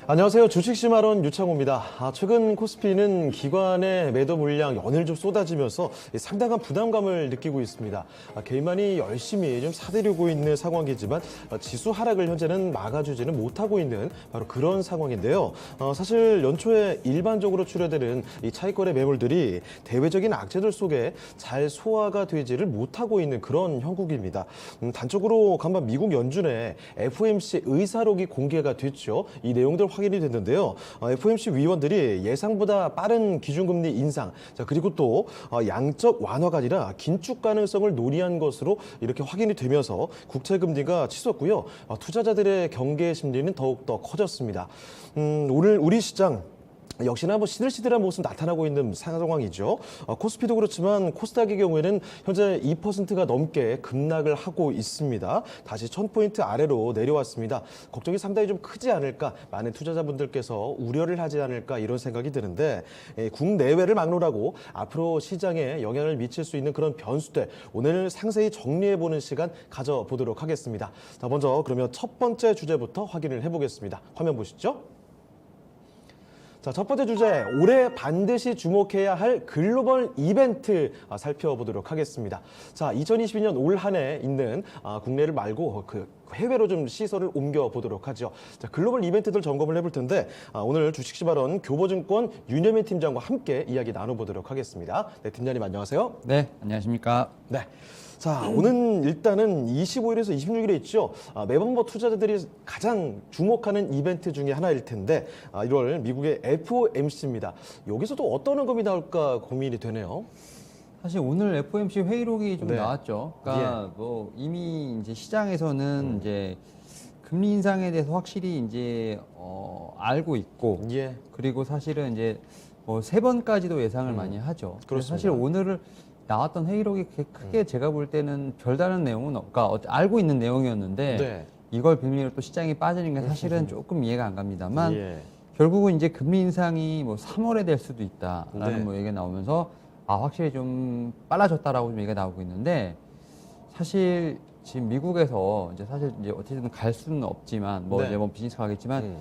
안녕하세요. 주식심화론 유창호입니다. 최근 코스피는 기관의 매도 물량 연일 좀 쏟아지면서 상당한 부담감을 느끼고 있습니다. 개인만이 열심히 좀 사들이고 있는 상황이지만 지수 하락을 현재는 막아주지는 못하고 있는 바로 그런 상황인데요. 사실 연초에 일반적으로 출하되는 이 차익거래 매물들이 대외적인 악재들 속에 잘 소화가 되지를 못하고 있는 그런 형국입니다. 단적으로 간밤 미국 연준의 FOMC 의사록이 공개가 됐죠. 이 내용들 확인이 됐는데요. FOMC 위원들이 예상보다 빠른 기준금리 인상, 그리고 또 양적 완화가 아니라 긴축 가능성을 논의한 것으로 이렇게 확인이 되면서 국채금리가 치솟고요. 투자자들의 경계 심리는 더욱더 커졌습니다. 오늘 우리 시장 역시나 시들시들한 모습 나타나고 있는 상황이죠. 코스피도 그렇지만 코스닥의 경우에는 현재 2%가 넘게 급락을 하고 있습니다. 다시 1000포인트 아래로 내려왔습니다. 걱정이 상당히 좀 크지 않을까, 많은 투자자분들께서 우려를 하지 않을까 이런 생각이 드는데, 국내외를 막론하고 앞으로 시장에 영향을 미칠 수 있는 그런 변수들 오늘 상세히 정리해보는 시간 가져보도록 하겠습니다. 자, 먼저 그러면 첫 번째 주제부터 확인을 해보겠습니다. 화면 보시죠. 자, 첫 번째 주제, 올해 반드시 주목해야 할 글로벌 이벤트 살펴보도록 하겠습니다. 자, 2022년 올 한 해 있는 국내를 말고 해외로 좀 시선을 옮겨보도록 하죠. 자, 글로벌 이벤트들 점검을 해볼 텐데 오늘 주식시발언 교보증권 윤여민 팀장과 함께 이야기 나눠보도록 하겠습니다. 네, 팀장님 안녕하세요. 네, 안녕하십니까. 네. 자, 오늘 일단은 25일에서 26일에 있죠. 매번 투자자들이 가장 주목하는 이벤트 중에 하나일 텐데 1월 미국의 FOMC입니다. 여기서도 어떤 언급이 나올까 고민이 되네요. 사실 오늘 FOMC 회의록이 좀 네. 나왔죠. 그러니까 이미 이제 시장에서는 이제 금리 인상에 대해서 확실히 이제 알고 있고, 그리고 사실은 이제 3번까지도 예상을 많이 하죠. 그래서 사실 오늘을 나왔던 회의록이 크게 제가 볼 때는 별다른 내용은 그러니까 알고 있는 내용이었는데 이걸 빌미로 또 시장이 빠지는 게 사실은 조금 이해가 안 갑니다만 결국은 이제 금리 인상이 3월에 될 수도 있다라는 얘기가 나오면서 확실히 좀 빨라졌다라고 좀 얘기가 나오고 있는데, 사실 지금 미국에서 이제 사실 이제 어떻게든 갈 수는 없지만 이제 비즈니스 가겠지만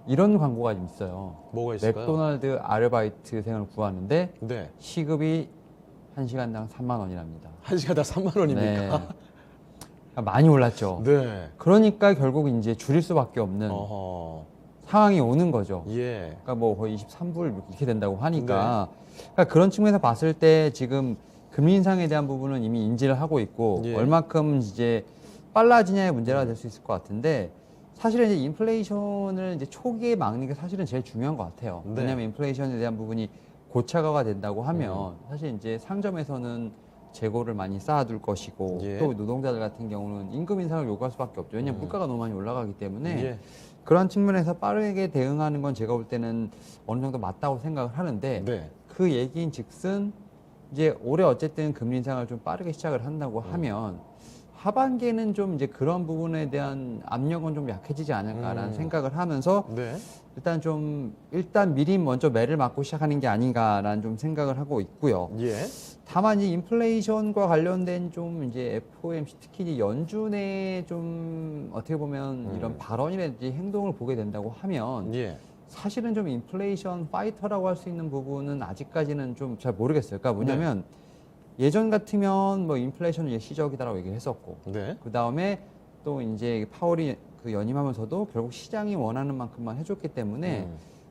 이런 광고가 좀 있어요. 뭐가 있을까요? 맥도날드 아르바이트생을 구하는데 시급이 1시간당 3만 원이랍니다. 1시간당 3만 원입니까? 네. 그러니까 많이 올랐죠. 네. 그러니까 결국 이제 줄일 수밖에 없는 상황이 오는 거죠. 그러니까 거의 23불 이렇게 된다고 하니까. 그러니까 그런 측면에서 봤을 때 지금 금리 인상에 대한 부분은 이미 인지를 하고 있고 얼마큼 이제 빨라지냐의 문제가 될 수 있을 것 같은데, 사실은 이제 인플레이션을 이제 초기에 막는 게 사실은 제일 중요한 것 같아요. 왜냐하면 인플레이션에 대한 부분이 고착화가 된다고 하면 사실 이제 상점에서는 재고를 많이 쌓아둘 것이고 또 노동자들 같은 경우는 임금 인상을 요구할 수밖에 없죠. 왜냐하면 물가가 너무 많이 올라가기 때문에 그런 측면에서 빠르게 대응하는 건 제가 볼 때는 어느 정도 맞다고 생각을 하는데 그 얘기인 즉슨 이제 올해 어쨌든 금리 인상을 좀 빠르게 시작을 한다고 하면 하반기에는 좀 이제 그런 부분에 대한 압력은 좀 약해지지 않을까라는 생각을 하면서 일단 미리 먼저 매를 맞고 시작하는 게 아닌가라는 좀 생각을 하고 있고요. 다만 이 인플레이션과 관련된 좀 이제 FOMC 특히 이제 연준의 좀 어떻게 보면 이런 발언이라든지 행동을 보게 된다고 하면 사실은 좀 인플레이션 파이터라고 할 수 있는 부분은 아직까지는 좀 잘 모르겠어요. 그러니까 뭐냐면 예전 같으면 인플레이션은 일시적이다라고 얘기를 했었고, 그 다음에 또 이제 파월이 연임하면서도 결국 시장이 원하는 만큼만 해줬기 때문에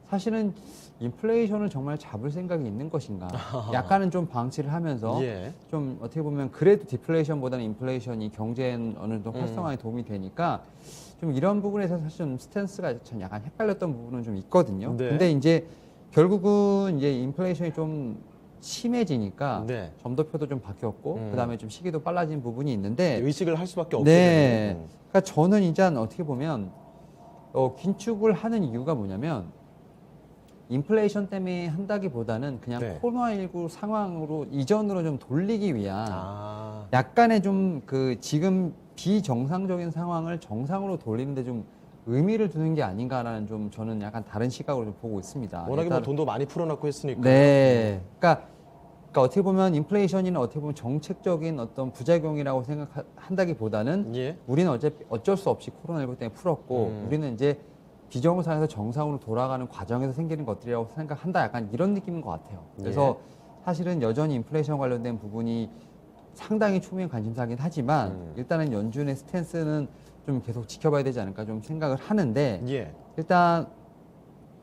사실은 인플레이션을 정말 잡을 생각이 있는 것인가, 약간은 좀 방치를 하면서 좀 어떻게 보면 그래도 디플레이션보다는 인플레이션이 경제에 어느 정도 활성화에 도움이 되니까 좀 이런 부분에서 사실 좀 스탠스가 전 약간 헷갈렸던 부분은 좀 있거든요. 근데 이제 결국은 이제 인플레이션이 좀 심해지니까 점도표도 좀 바뀌었고 그다음에 좀 시기도 빨라진 부분이 있는데 의식을 할 수밖에 없게 그러니까 저는 이제 어떻게 보면 긴축을 하는 이유가 뭐냐면 인플레이션 때문에 한다기보다는 그냥 코로나19 상황으로 이전으로 좀 돌리기 위한 약간의 좀 지금 비정상적인 상황을 정상으로 돌리는데 좀 의미를 두는 게 아닌가라는 좀 저는 약간 다른 시각으로 좀 보고 있습니다. 워낙에 돈도 많이 풀어놓고 했으니까. 그러니까 어떻게 보면 인플레이션이나 어떻게 보면 정책적인 어떤 부작용이라고 생각한다기보다는 우리는 어쩔 수 없이 코로나19 때문에 풀었고 우리는 이제 비정상에서 정상으로 돌아가는 과정에서 생기는 것들이라고 생각한다. 약간 이런 느낌인 것 같아요. 그래서 사실은 여전히 인플레이션 관련된 부분이 상당히 초미의 관심사긴 하지만 일단은 연준의 스탠스는 좀 계속 지켜봐야 되지 않을까 좀 생각을 하는데 일단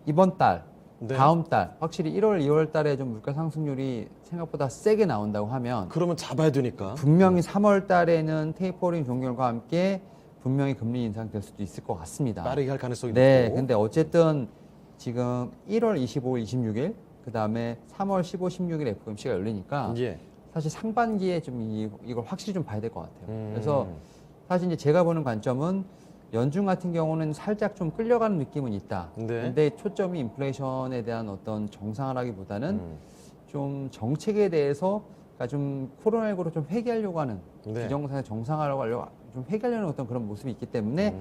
이번 달, 다음 달 확실히 1월, 2월 달에 좀 물가 상승률이 생각보다 세게 나온다고 하면 그러면 잡아야 되니까 분명히 3월 달에는 테이퍼링 종결과 함께 분명히 금리 인상될 수도 있을 것 같습니다. 빠르게 할 가능성이 네, 높고. 근데 어쨌든 지금 1월 25일, 26일 그 다음에 3월 15, 16일 FOMC가 열리니까 사실 상반기에 좀 이걸 확실히 좀 봐야 될 것 같아요. 그래서 사실 이제 제가 보는 관점은 연준 같은 경우는 살짝 좀 끌려가는 느낌은 있다. 근데 초점이 인플레이션에 대한 어떤 정상화라기보다는 좀 정책에 대해서 그러니까 좀 코로나19로 좀 회귀하려고 하는 비정상의 정상화라고 하려고 좀 회귀하려는 어떤 그런 모습이 있기 때문에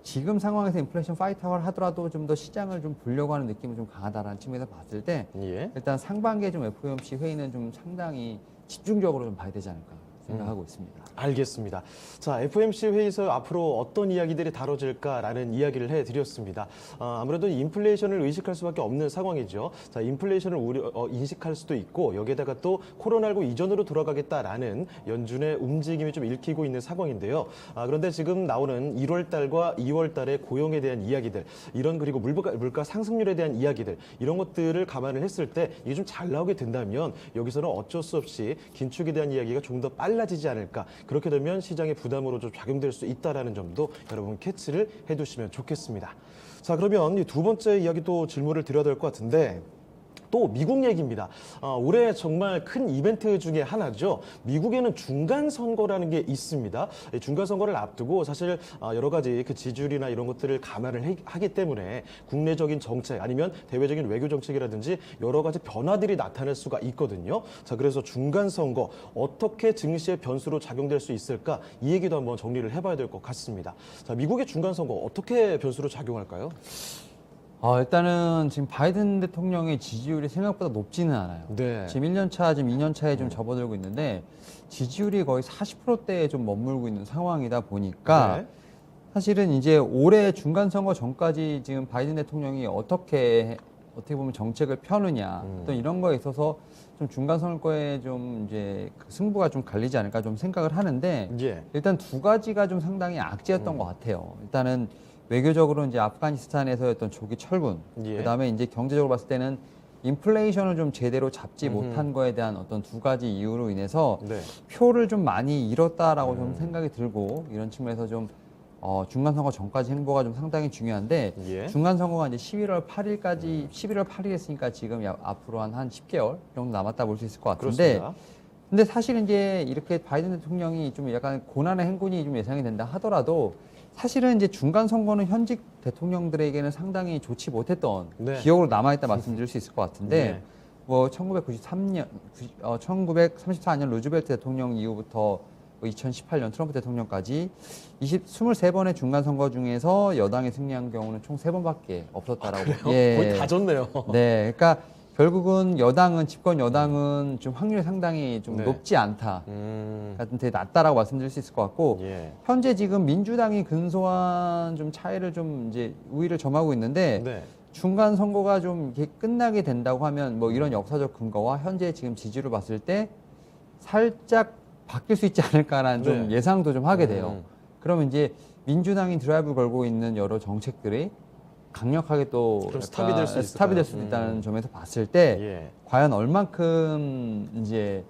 지금 상황에서 인플레이션 파이터를 하더라도 좀 더 시장을 좀 보려고 하는 느낌이 좀 강하다라는 측면에서 봤을 때 일단 상반기에 좀 FOMC 회의는 좀 상당히 집중적으로 좀 봐야 되지 않을까 생각하고 있습니다. 알겠습니다. 자, FOMC 회의에서 앞으로 어떤 이야기들이 다뤄질까라는 이야기를 해드렸습니다. 아무래도 인플레이션을 의식할 수밖에 없는 상황이죠. 자, 인플레이션을 인식할 수도 있고 여기에다가 또 코로나19 이전으로 돌아가겠다라는 연준의 움직임이 좀 읽히고 있는 상황인데요. 그런데 지금 나오는 1월 달과 2월 달의 고용에 대한 이야기들, 이런 그리고 물가 상승률에 대한 이야기들, 이런 것들을 감안을 했을 때 이게 좀 잘 나오게 된다면 여기서는 어쩔 수 없이 긴축에 대한 이야기가 좀 더 빨라지지 않을까. 그렇게 되면 시장의 부담으로 좀 작용될 수 있다는 점도 여러분 캐치를 해두시면 좋겠습니다. 자, 그러면 이 두 번째 이야기도 질문을 드려야 될 것 같은데 또 미국 얘기입니다. 올해 정말 큰 이벤트 중에 하나죠. 미국에는 중간 선거라는 게 있습니다. 중간 선거를 앞두고 사실 여러 가지 그 지지율이나 이런 것들을 감안을 하기 때문에 국내적인 정책 아니면 대외적인 외교 정책이라든지 여러 가지 변화들이 나타날 수가 있거든요. 자, 그래서 중간 선거 어떻게 증시의 변수로 작용될 수 있을까? 이 얘기도 한번 정리를 해봐야 될 것 같습니다. 자, 미국의 중간 선거 어떻게 변수로 작용할까요? 일단은 지금 바이든 대통령의 지지율이 생각보다 높지는 않아요. 지금 1년 차, 지금 2년 차에 좀 접어들고 있는데 지지율이 거의 40%대에 좀 머물고 있는 상황이다 보니까 사실은 이제 올해 중간 선거 전까지 지금 바이든 대통령이 어떻게 보면 정책을 펴느냐 또 이런 거에 있어서 좀 중간 선거에 좀 이제 그 승부가 좀 갈리지 않을까 좀 생각을 하는데 일단 두 가지가 좀 상당히 악재였던 것 같아요. 일단은 외교적으로 이제 아프가니스탄에서의 어떤 조기 철군, 그다음에 이제 경제적으로 봤을 때는 인플레이션을 좀 제대로 잡지 못한 거에 대한 어떤 두 가지 이유로 인해서 표를 좀 많이 잃었다라고 좀 생각이 들고 이런 측면에서 좀 중간 선거 전까지 행보가 좀 상당히 중요한데 중간 선거가 이제 11월 8일까지 11월 8일 했으니까 지금 앞으로 한 10개월 정도 남았다 볼 수 있을 것 같은데 근데 사실 이제 이렇게 바이든 대통령이 좀 약간 고난의 행군이 좀 예상이 된다 하더라도 사실은 이제 중간 선거는 현직 대통령들에게는 상당히 좋지 못했던 기억으로 남아있다 말씀드릴 수 있을 것 같은데 뭐 1934년 루즈벨트 대통령 이후부터 2018년 트럼프 대통령까지 23번의 중간 선거 중에서 여당이 승리한 경우는 총 3번밖에 없었다라고. 거의 다 졌네요. 네, 그러니까 결국은 집권 여당은 좀 확률이 상당히 좀 높지 않다. 그러니까 되게 낮다라고 말씀드릴 수 있을 것 같고, 현재 지금 민주당이 근소한 좀 차이를 좀 이제 우위를 점하고 있는데, 중간 선거가 좀 이렇게 끝나게 된다고 하면 뭐 이런 역사적 근거와 현재 지금 지지를 봤을 때 살짝 바뀔 수 있지 않을까라는 좀 예상도 좀 하게 돼요. 그러면 이제 민주당이 드라이브 걸고 있는 여러 정책들이 강력하게 또 스탑이 될 수 있다는 점에서 봤을 때 과연 얼만큼 이제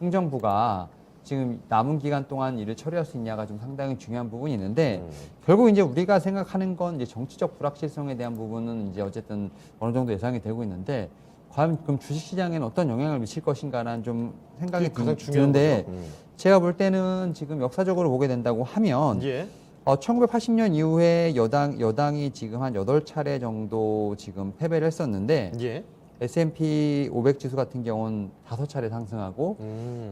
행정부가 지금 남은 기간 동안 일을 처리할 수 있냐가 좀 상당히 중요한 부분이 있는데 결국 이제 우리가 생각하는 건 이제 정치적 불확실성에 대한 부분은 이제 어쨌든 어느 정도 예상이 되고 있는데 과연 그럼 주식시장에는 어떤 영향을 미칠 것인가라는 좀 생각이 드는데 제가 볼 때는 지금 역사적으로 보게 된다고 하면 1980년 이후에 여당이 지금 한 8차례 정도 지금 패배를 했었는데 S&P 500 지수 같은 경우는 5차례 상승하고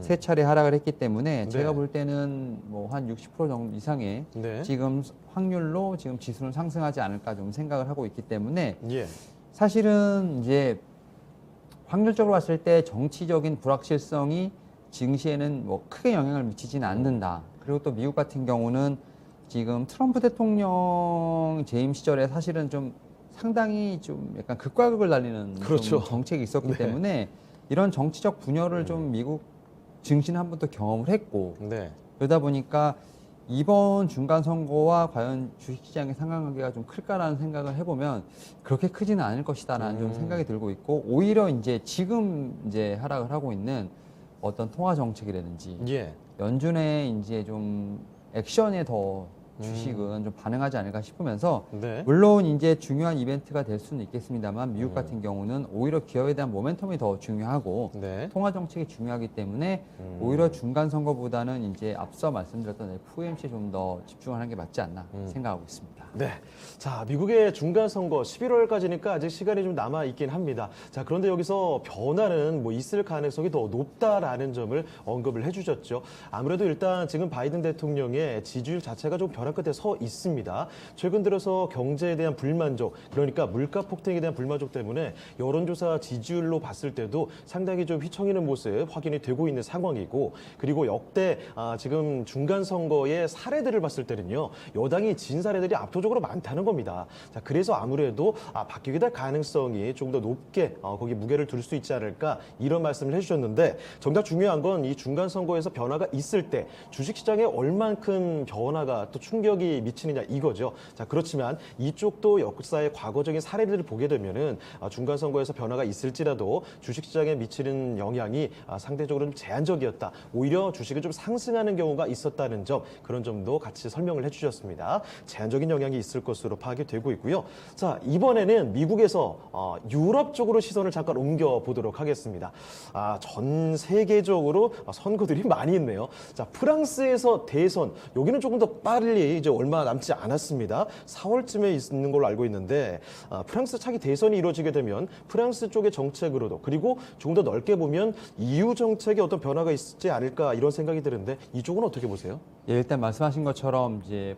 3차례 하락을 했기 때문에 제가 볼 때는 뭐 한 60% 정도 이상의 지금 확률로 지금 지수는 상승하지 않을까 좀 생각을 하고 있기 때문에 사실은 이제 확률적으로 봤을 때 정치적인 불확실성이 증시에는 뭐 크게 영향을 미치지는 않는다. 그리고 또 미국 같은 경우는 지금 트럼프 대통령 재임 시절에 사실은 좀 상당히 좀 약간 극과 극을 날리는 그렇죠. 좀 정책이 있었기 네. 때문에 이런 정치적 분열을 좀 미국 증시는 한 번 더 경험을 했고 네. 그러다 보니까 이번 중간 선거와 과연 주식시장의 상관관계가 좀 클까라는 생각을 해보면 그렇게 크지는 않을 것이다라는 좀 생각이 들고 있고 오히려 이제 지금 이제 하락을 하고 있는 어떤 통화 정책이라든지 예. 연준의 이제 좀 액션에 더 주식은 좀 반응하지 않을까 싶으면서 네. 물론 이제 중요한 이벤트가 될 수는 있겠습니다만 미국 같은 경우는 오히려 기업에 대한 모멘텀이 더 중요하고 네. 통화 정책이 중요하기 때문에 오히려 중간 선거보다는 이제 앞서 말씀드렸던 FOMC에 좀 더 집중하는 게 맞지 않나 생각하고 있습니다. 네. 자, 미국의 중간선거 11월까지니까 아직 시간이 좀 남아있긴 합니다. 자, 그런데 여기서 변화는 뭐 있을 가능성이 더 높다라는 점을 언급을 해주셨죠. 아무래도 일단 지금 바이든 대통령의 지지율 자체가 좀 벼랑 끝에 서 있습니다. 최근 들어서 경제에 대한 불만족, 그러니까 물가 폭등에 대한 불만족 때문에 여론조사 지지율로 봤을 때도 상당히 좀 휘청이는 모습 확인이 되고 있는 상황이고, 그리고 역대 지금 중간선거의 사례들을 봤을 때는요, 여당이 진 사례들이 압도적으로 많다는 겁니다. 자, 그래서 아무래도 바뀌게 될 가능성이 좀 더 높게 거기 무게를 둘 수 있지 않을까 이런 말씀을 해주셨는데, 정작 중요한 건 이 중간선거에서 변화가 있을 때 주식시장에 얼만큼 변화가 또 충격이 미치느냐 이거죠. 자, 그렇지만 이쪽도 역사의 과거적인 사례들을 보게 되면은 중간선거에서 변화가 있을지라도 주식시장에 미치는 영향이 상대적으로 좀 제한적이었다. 오히려 주식을 좀 상승하는 경우가 있었다는 점, 그런 점도 같이 설명을 해주셨습니다. 제한적인 영향이 있을 것으로 파악이 되고 있고요. 자, 이번에는 미국에서 유럽 쪽으로 시선을 잠깐 옮겨 보도록 하겠습니다. 전 세계적으로 선거들이 많이 있네요. 자, 프랑스에서 대선, 여기는 조금 더 빨리 이제 얼마 남지 않았습니다. 4월쯤에 있는 걸로 알고 있는데, 프랑스 차기 대선이 이루어지게 되면 프랑스 쪽의 정책으로도, 그리고 조금 더 넓게 보면 EU 정책에 어떤 변화가 있지 않을까 이런 생각이 드는데, 이쪽은 어떻게 보세요? 예, 일단 말씀하신 것처럼 이제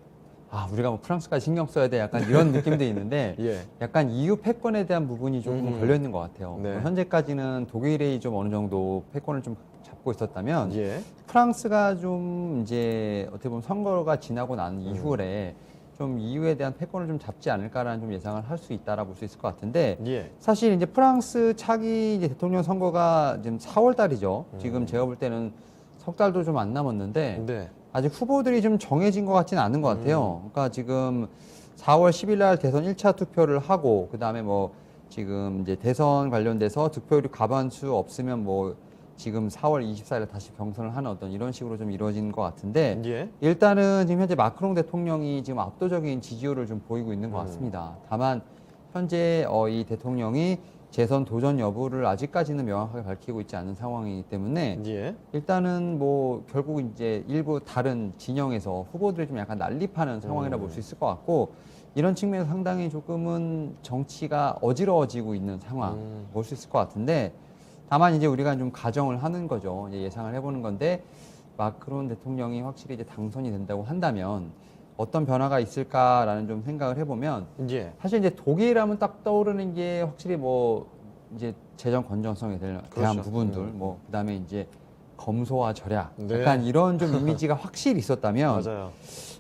우리가 뭐 프랑스까지 신경 써야 돼 약간 이런 느낌도 있는데 예. 약간 EU 패권에 대한 부분이 조금 걸려 있는 것 같아요. 네. 현재까지는 독일이 좀 어느 정도 패권을 좀 잡고 있었다면 예. 프랑스가 좀 이제 어떻게 보면 선거가 지나고 난 이후에 좀 EU에 대한 패권을 좀 잡지 않을까라는 좀 예상을 할 수 있다라 볼 수 있을 것 같은데 예. 사실 이제 프랑스 차기 이제 대통령 선거가 지금 4월 달이죠. 지금 제가 볼 때는 석 달도 좀 안 남았는데 네. 아직 후보들이 좀 정해진 것 같지는 않은 것 같아요. 그러니까 지금 4월 10일 날 대선 1차 투표를 하고 그다음에 뭐 지금 이제 대선 관련돼서 득표율이 과반수 없으면 뭐 지금 4월 24일 다시 경선을 하는 어떤 이런 식으로 좀 이루어진 것 같은데 예. 일단은 지금 현재 마크롱 대통령이 지금 압도적인 지지율을 좀 보이고 있는 것 같습니다. 다만 현재 이 대통령이 재선 도전 여부를 아직까지는 명확하게 밝히고 있지 않은 상황이기 때문에 예. 일단은 뭐 결국 이제 일부 다른 진영에서 후보들이 좀 약간 난립하는 상황이라 볼 수 있을 것 같고 이런 측면에서 상당히 조금은 정치가 어지러워지고 있는 상황 볼 수 있을 것 같은데 다만 이제 우리가 좀 가정을 하는 거죠. 이제 예상을 해보는 건데 마크론 대통령이 확실히 이제 당선이 된다고 한다면 어떤 변화가 있을까라는 좀 생각을 해보면 예. 사실 이제 독일하면 딱 떠오르는 게 확실히 뭐 이제 재정 건전성에 대한 그렇죠. 부분들 뭐 그다음에 이제 검소와 절약 네. 약간 이런 좀 이미지가 확실히 있었다면 맞아요.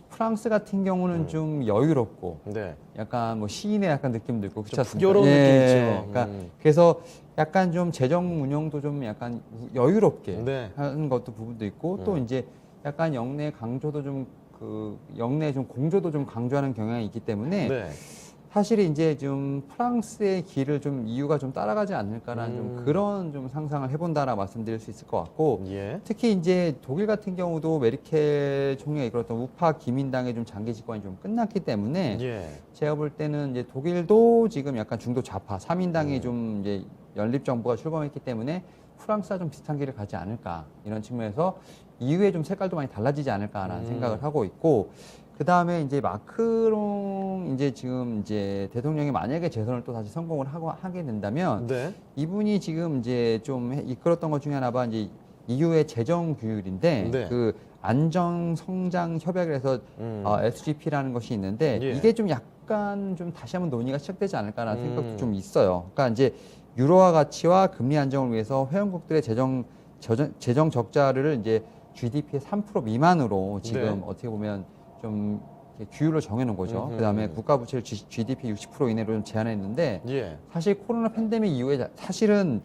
프랑스 같은 경우는 좀 여유롭고 네. 약간 뭐 시인의 약간 느낌도 있고 그렇지 않습니까? 부드러운 느낌 있죠. 그러니까 그래서 약간 좀 재정 운영도 좀 약간 여유롭게 네. 하는 것도 부분도 있고 또 이제 약간 영내 강조도 좀 영내 좀 공조도 좀 강조하는 경향이 있기 때문에 네. 사실 이제 좀 프랑스의 길을 좀 EU가 좀 따라가지 않을까라는 좀 그런 좀 상상을 해본다라 말씀드릴 수 있을 것 같고 예. 특히 이제 독일 같은 경우도 메르켈 총리가 이끌었던 우파 기민당의 좀 장기 집권이 좀 끝났기 때문에 예. 제가 볼 때는 이제 독일도 지금 약간 중도 좌파 3인당이 좀 이제 연립 정부가 출범했기 때문에 프랑스와 좀 비슷한 길을 가지 않을까 이런 측면에서 이후에 좀 색깔도 많이 달라지지 않을까라는 생각을 하고 있고 그 다음에 이제 마크롱 이제 지금 이제 대통령이 만약에 재선을 또 다시 성공을 하게 된다면 네. 이분이 지금 이제 좀 이끌었던 것 중에 하나가 이제 EU의 재정 규율인데 네. 그 안정 성장 협약에서 SGP라는 것이 있는데 예. 이게 좀 약간 좀 다시 한번 논의가 시작되지 않을까라는 생각도 좀 있어요. 그러니까 이제 유로화 가치와 금리 안정을 위해서 회원국들의 재정 적자를 이제 GDP의 3% 미만으로 지금 네. 어떻게 보면 좀 이렇게 규율을 정해놓은 거죠. 그다음에 국가 부채를 GDP 60% 이내로 좀 제한했는데 예. 사실 코로나 팬데믹 이후에 사실은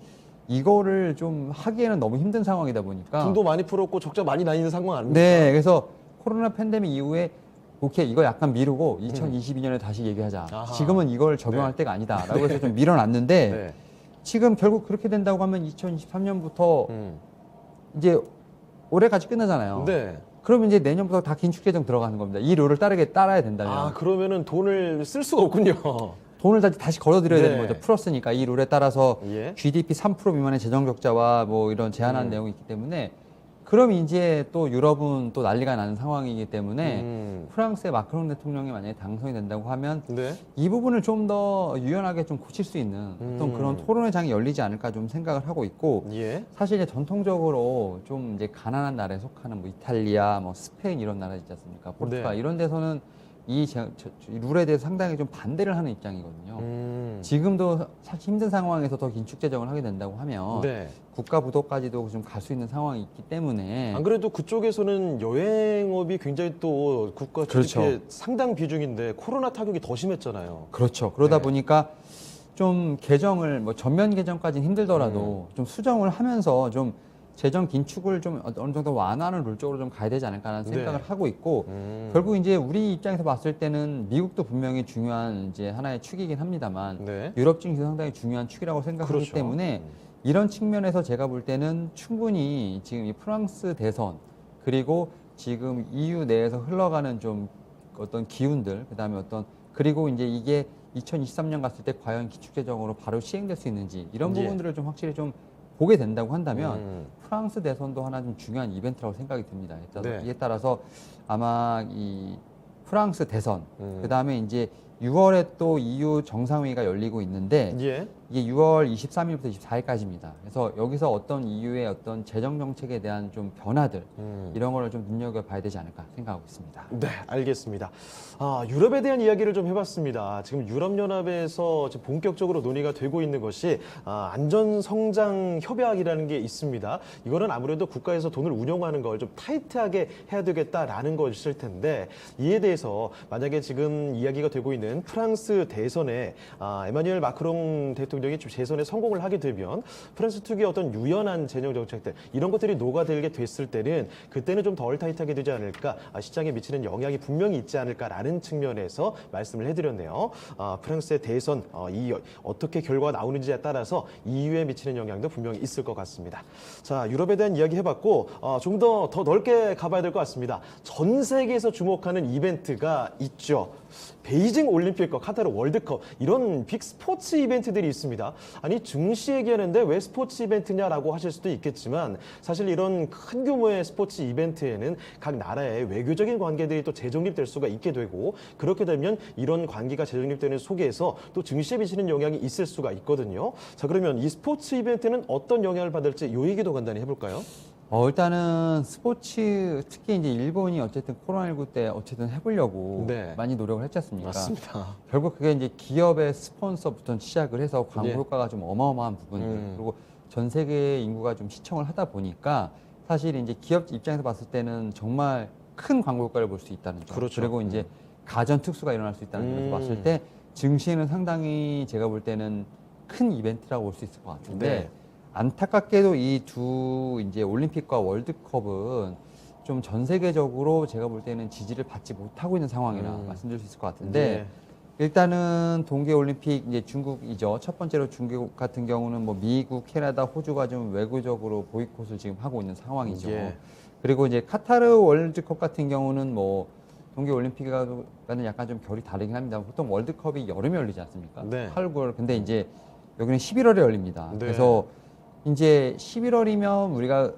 이거를 좀 하기에는 너무 힘든 상황이다 보니까 돈도 많이 풀었고 적자 많이 나 있는 상황 아닙니까? 네, 그래서 코로나 팬데믹 이후에 오케이 이거 약간 미루고 2022년에 다시 얘기하자. 아하. 지금은 이걸 적용할 네. 때가 아니다라고 해서 좀 밀어놨는데 네. 지금 결국 그렇게 된다고 하면 2023년부터 이제 올해까지 끝나잖아요. 네. 그러면 이제 내년부터 다 긴축재정 들어가는 겁니다. 이 룰을 따라야 된다면 아, 그러면은 돈을 쓸 수가 없군요. 돈을 다시 걸어드려야 네. 되는 거죠. 풀었으니까 이 룰에 따라서 예. GDP 3% 미만의 재정 적자와 뭐 이런 제한하는 내용이 있기 때문에 그럼 이제 또 유럽은 또 난리가 나는 상황이기 때문에 프랑스의 마크롱 대통령이 만약에 당선이 된다고 하면 네. 이 부분을 좀 더 유연하게 좀 고칠 수 있는 어떤 그런 토론회장이 열리지 않을까 좀 생각을 하고 있고 예. 사실 이제 전통적으로 좀 이제 가난한 나라에 속하는 뭐 이탈리아, 뭐 스페인 이런 나라 있지 않습니까? 포르투갈 네. 이런 데서는 이 룰에 대해서 상당히 좀 반대를 하는 입장이거든요. 지금도 사실 힘든 상황에서 더 긴축 재정을 하게 된다고 하면 네. 국가 부도까지도 좀 갈 수 있는 상황이 있기 때문에 안 그래도 그쪽에서는 여행업이 굉장히 또 국가 GDP의 그렇죠. 상당 비중인데 코로나 타격이 더 심했잖아요. 그렇죠. 그러다 네. 보니까 좀 개정을 뭐 전면 개정까지는 힘들더라도 좀 수정을 하면서 좀 재정 긴축을 좀 어느 정도 완화하는 룰 쪽으로 좀 가야 되지 않을까라는 네. 생각을 하고 있고 결국 이제 우리 입장에서 봤을 때는 미국도 분명히 중요한 이제 하나의 축이긴 합니다만 네. 유럽 증시도 상당히 중요한 축이라고 생각하기 그렇죠. 때문에 이런 측면에서 제가 볼 때는 충분히 지금 이 프랑스 대선 그리고 지금 EU 내에서 흘러가는 좀 어떤 기운들 그다음에 어떤 그리고 이제 이게 2023년 갔을 때 과연 기축재정으로 바로 시행될 수 있는지 이런 예. 부분들을 좀 확실히 좀 보게 된다고 한다면 프랑스 대선도 하나 좀 중요한 이벤트라고 생각이 듭니다. 네. 이에 따라서 아마 이 프랑스 대선 그다음에 이제 6월에 또 EU 정상회의가 열리고 있는데 예. 이게 6월 23일부터 24일까지입니다. 그래서 여기서 어떤 EU의 어떤 재정 정책에 대한 좀 변화들 이런 거를 좀 눈여겨봐야 되지 않을까 생각하고 있습니다. 네, 알겠습니다. 유럽에 대한 이야기를 좀 해봤습니다. 지금 유럽연합에서 지금 본격적으로 논의가 되고 있는 것이 안전성장 협약이라는 게 있습니다. 이거는 아무래도 국가에서 돈을 운용하는 걸 좀 타이트하게 해야 되겠다라는 것일 텐데 이에 대해서 만약에 지금 이야기가 되고 있는 프랑스 대선에 에마뉴엘 마크롱 대통령이 좀 재선에 성공을 하게 되면 프랑스 특유의 어떤 유연한 재정 정책들 이런 것들이 녹아들게 됐을 때는 그때는 좀 덜 타이트하게 되지 않을까 시장에 미치는 영향이 분명히 있지 않을까라는 측면에서 말씀을 해드렸네요. 프랑스의 대선 어떻게 결과가 나오는지에 따라서 EU에 미치는 영향도 분명히 있을 것 같습니다. 자, 유럽에 대한 이야기 해봤고 좀 더 넓게 가봐야 될 것 같습니다. 전 세계에서 주목하는 이벤트가 있죠. 베이징 올림픽과 카타르 월드컵 이런 빅 스포츠 이벤트들이 있습니다. 아니 증시 얘기하는데 왜 스포츠 이벤트냐라고 하실 수도 있겠지만 사실 이런 큰 규모의 스포츠 이벤트에는 각 나라의 외교적인 관계들이 또 재정립될 수가 있게 되고 그렇게 되면 이런 관계가 재정립되는 속에서 또 증시에 미치는 영향이 있을 수가 있거든요. 자, 그러면 이 스포츠 이벤트는 어떤 영향을 받을지 요 얘기도 간단히 해볼까요? 일단은 스포츠 특히 이제 일본이 어쨌든 코로나19 때 어쨌든 해보려고 네. 많이 노력을 했지 않습니까? 맞습니다. 결국 그게 이제 기업의 스폰서부터 시작을 해서 광고 예. 효과가 좀 어마어마한 부분들 그리고 전 세계 인구가 좀 시청을 하다 보니까 사실 이제 기업 입장에서 봤을 때는 정말 큰 광고 효과를 볼 수 있다는 점. 그렇죠. 그리고 이제 가전 특수가 일어날 수 있다는 점에서 봤을 때 증시에는 상당히 제가 볼 때는 큰 이벤트라고 볼 수 있을 것 같은데 네. 안타깝게도 이 두 이제 올림픽과 월드컵은 좀 전 세계적으로 제가 볼 때는 지지를 받지 못하고 있는 상황이라 말씀드릴 수 있을 것 같은데 일단은 동계올림픽 이제 중국이죠. 첫 번째로 중국 같은 경우는 뭐 미국, 캐나다, 호주가 좀 외교적으로 보이콧을 지금 하고 있는 상황이죠. 예. 그리고 이제 카타르 월드컵 같은 경우는 뭐 동계올림픽과는 약간 좀 결이 다르긴 합니다. 보통 월드컵이 여름에 열리지 않습니까? 네. 8, 9월. 근데 이제 여기는 11월에 열립니다. 네. 그래서 이제 11월이면 우리가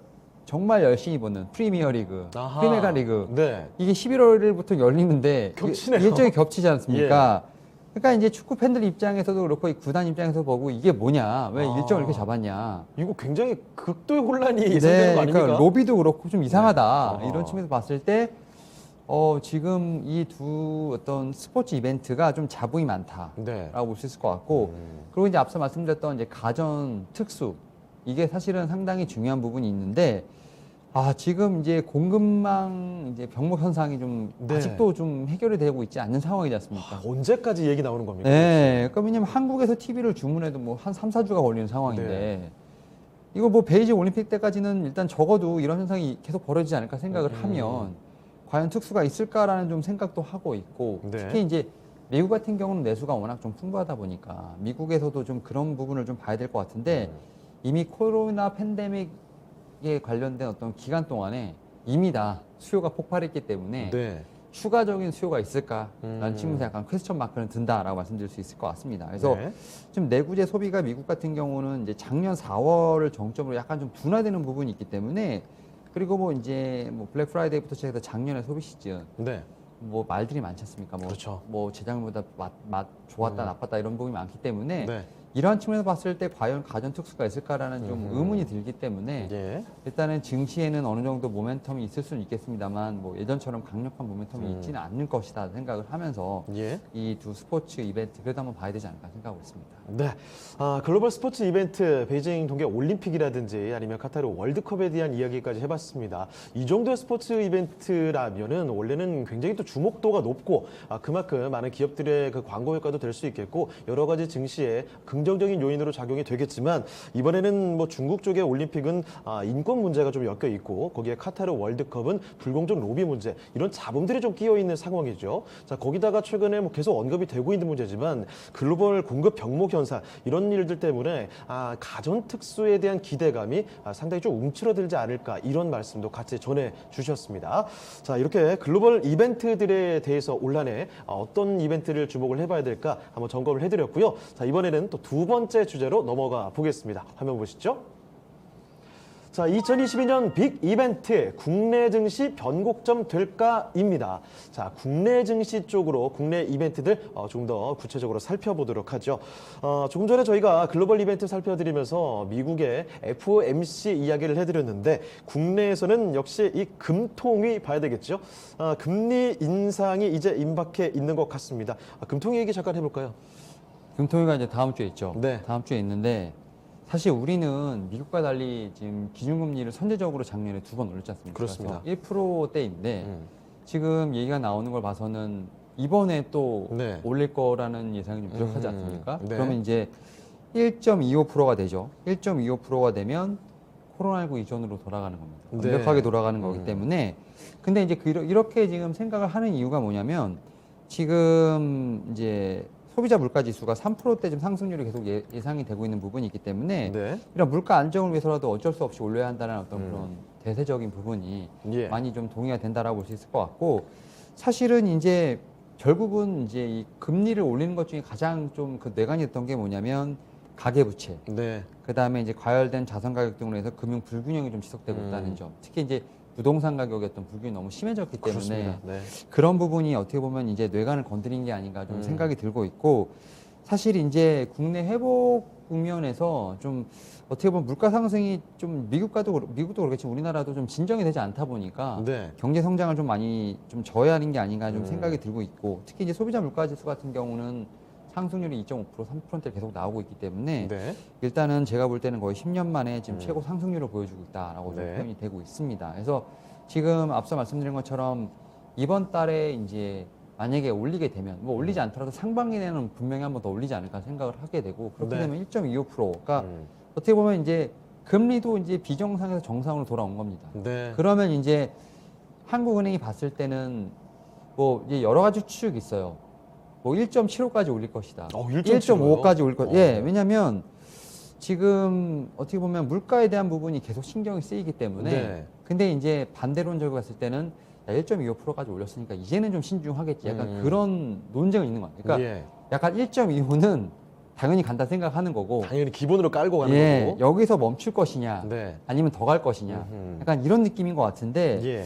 정말 열심히 보는 프리미어 리그, 아하. 프리메가 리그 네. 이게 11월부터 열리는데 겹치네요. 일정이 겹치지 않습니까? 그러니까 이제 축구 팬들 입장에서도 그렇고 이 구단 입장에서 보고 이게 뭐냐, 왜 일정을 이렇게 잡았냐. 이거 굉장히 극도의 혼란이 예상되는 거 아닙니까? 그러니까 로비도 그렇고 좀 이상하다. 네. 이런 측면에서 봤을 때 지금 이 두 어떤 스포츠 이벤트가 좀 자부이 많다라고 네. 볼 수 있을 것 같고 그리고 이제 앞서 말씀드렸던 이제 가전 특수 이게 사실은 상당히 중요한 부분이 있는데 지금 이제 공급망 이제 병목 현상이 좀 네. 아직도 좀 해결이 되고 있지 않는 상황이지 않습니까? 언제까지 얘기 나오는 겁니까? 네. 그러니까 왜냐면 한국에서 TV를 주문해도 뭐 한 3, 4주가 걸리는 상황인데 네. 이거 뭐 베이징 올림픽 때까지는 일단 적어도 이런 현상이 계속 벌어지지 않을까 생각을 하면 과연 특수가 있을까라는 좀 생각도 하고 있고 네. 특히 이제 미국 같은 경우는 내수가 워낙 좀 풍부하다 보니까 미국에서도 좀 그런 부분을 좀 봐야 될 것 같은데 이미 코로나 팬데믹에 관련된 어떤 기간 동안에 이미 다 수요가 폭발했기 때문에 네. 추가적인 수요가 있을까라는 측면에서 약간 퀘스천 마크는 든다라고 말씀드릴 수 있을 것 같습니다. 그래서 네. 지금 내구재 소비가 미국 같은 경우는 이제 작년 4월을 정점으로 약간 좀 둔화되는 부분이 있기 때문에 그리고 뭐 이제 뭐 블랙 프라이데이부터 시작해서 작년에 소비 시즌 네. 뭐 말들이 많지 않습니까? 뭐, 그렇죠. 뭐 재작년보다 맛 좋았다 나빴다 이런 부분이 많기 때문에 네. 이러한 측면에서 봤을 때 과연 가전 특수가 있을까라는 좀 의문이 들기 때문에 예. 일단은 증시에는 어느 정도 모멘텀이 있을 수는 있겠습니다만 뭐 예전처럼 강력한 모멘텀이 있지는 않을 것이다 생각을 하면서 예. 이 두 스포츠 이벤트 그래도 한번 봐야 되지 않을까 생각하고 있습니다. 네. 글로벌 스포츠 이벤트, 베이징 동계 올림픽이라든지 아니면 카타르 월드컵에 대한 이야기까지 해봤습니다. 이 정도의 스포츠 이벤트라면은 원래는 굉장히 또 주목도가 높고 그만큼 많은 기업들의 그 광고 효과도 될 수 있겠고 여러 가지 증시에 긍정적인 요인으로 작용이 되겠지만 이번에는 뭐 중국 쪽의 올림픽은 인권 문제가 좀 엮여 있고 거기에 카타르 월드컵은 불공정 로비 문제 이런 잡음들이 좀 끼어 있는 상황이죠. 자, 거기다가 최근에 뭐 계속 언급이 되고 있는 문제지만 글로벌 공급 병목 현상 이런 일들 때문에 가전 특수에 대한 기대감이 상당히 좀 움츠러들지 않을까 이런 말씀도 같이 전해 주셨습니다. 자, 이렇게 글로벌 이벤트들에 대해서 올한해 어떤 이벤트를 주목을 해봐야 될까 한번 점검을 해드렸고요. 자, 이번에는 또 두 번째 주제로 넘어가 보겠습니다. 화면 보시죠. 자, 2022년 빅 이벤트 국내 증시 변곡점 될까입니다. 자, 국내 증시 쪽으로 국내 이벤트들 좀 더 구체적으로 살펴보도록 하죠. 조금 전에 저희가 글로벌 이벤트 살펴드리면서 미국의 FOMC 이야기를 해드렸는데 국내에서는 역시 이 금통위 봐야 되겠죠. 금리 인상이 이제 임박해 있는 것 같습니다. 금통위 얘기 잠깐 해볼까요? 금통위가 이제 다음 주에 있죠. 네. 다음 주에 있는데 사실 우리는 미국과 달리 지금 기준금리를 선제적으로 작년에 2번 올렸지 않습니까? 그렇습니다. 1%대인데 지금 얘기가 나오는 걸 봐서는 이번에 또 네. 올릴 거라는 예상이 좀 부족하지 않습니까? 네. 그러면 이제 1.25%가 되죠. 1.25%가 되면 코로나19 이전으로 돌아가는 겁니다. 네. 완벽하게 돌아가는 거기 때문에 근데 이제 이렇게 지금 생각을 하는 이유가 뭐냐면 지금 이제 소비자 물가 지수가 3%대 좀 상승률이 계속 예상이 되고 있는 부분이 있기 때문에 네. 이런 물가 안정을 위해서라도 어쩔 수 없이 올려야 한다는 어떤 그런 대세적인 부분이 예. 많이 좀 동의가 된다라고 볼 수 있을 것 같고 사실은 이제 결국은 이제 이 금리를 올리는 것 중에 가장 좀 그 뇌관이 됐던 게 뭐냐면 가계부채, 네. 그 다음에 이제 과열된 자산 가격 등으로 해서 금융 불균형이 좀 지속되고 있다는 점, 특히 이제 부동산 가격의 어떤 불균이 너무 심해졌기 때문에 그렇습니다. 네. 그런 부분이 어떻게 보면 이제 뇌관을 건드린 게 아닌가 좀 생각이 들고 있고 사실 이제 국내 회복 국면에서 좀 어떻게 보면 물가 상승이 좀 미국도 그렇겠지만 우리나라도 좀 진정이 되지 않다 보니까 네. 경제 성장을 좀 많이 좀 져야 하는 게 아닌가 좀 생각이 들고 있고 특히 이제 소비자 물가 지수 같은 경우는 상승률이 2.5%, 3%대 계속 나오고 있기 때문에 네. 일단은 제가 볼 때는 거의 10년 만에 지금 최고 상승률을 보여주고 있다라고 좀 네. 표현이 되고 있습니다. 그래서 지금 앞서 말씀드린 것처럼 이번 달에 이제 만약에 올리게 되면 뭐 올리지 않더라도 상반기 내는 분명히 한 번 더 올리지 않을까 생각을 하게 되고 그렇게 네. 되면 1.25%가 어떻게 보면 이제 금리도 이제 비정상에서 정상으로 돌아온 겁니다. 네. 그러면 이제 한국은행이 봤을 때는 뭐 이제 여러 가지 추측이 있어요. 뭐 1.75까지 올릴 것이다. 1.5까지 올릴 것. 예, 왜냐하면 지금 어떻게 보면 물가에 대한 부분이 계속 신경이 쓰이기 때문에. 네. 근데 이제 반대론적으로 봤을 때는 1.25%까지 올렸으니까 이제는 좀 신중하겠지. 약간 그런 논쟁은 있는 것 같아요. 그러니까 예. 약간 1.25는 당연히 간다 생각하는 거고. 당연히 기본으로 깔고 가는 예, 거고. 여기서 멈출 것이냐, 네. 아니면 더 갈 것이냐. 약간 이런 느낌인 것 같은데. 예.